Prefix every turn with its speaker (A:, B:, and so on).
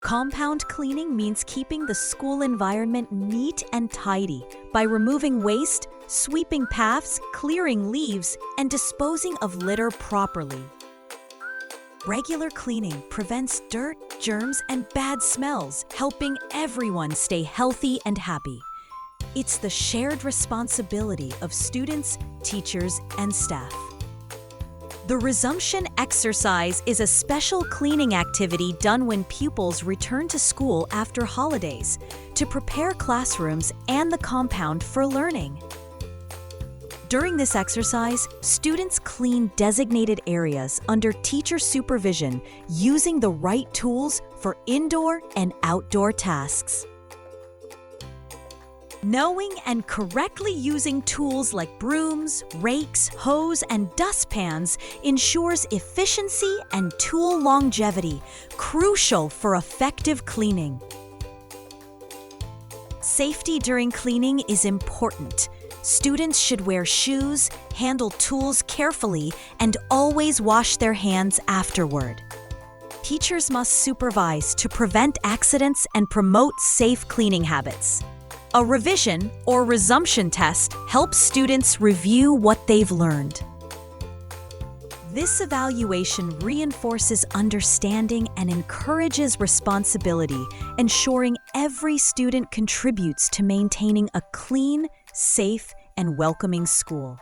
A: Compound cleaning means keeping the school environment neat and tidy by removing waste, sweeping paths, clearing leaves, and disposing of litter properly. Regular cleaning prevents dirt, germs, and bad smells, helping everyone stay healthy and happy. It's the shared responsibility of students, teachers, and staff. The Resumption exercise is a special cleaning activity done when pupils return to school after holidays to prepare classrooms and the compound for learning. During this exercise, students clean designated areas under teacher supervision using the right tools for indoor and outdoor tasks. Knowing and correctly using tools like brooms, rakes, hose, and dustpans ensures efficiency and tool longevity, crucial for effective cleaning. Safety during cleaning is important. Students should wear shoes, handle tools carefully, and always wash their hands afterward. Teachers must supervise to prevent accidents and promote safe cleaning habits. A revision or resumption test helps students review what they've learned. This evaluation reinforces understanding and encourages responsibility, ensuring every student contributes to maintaining a clean, safe, and welcoming school.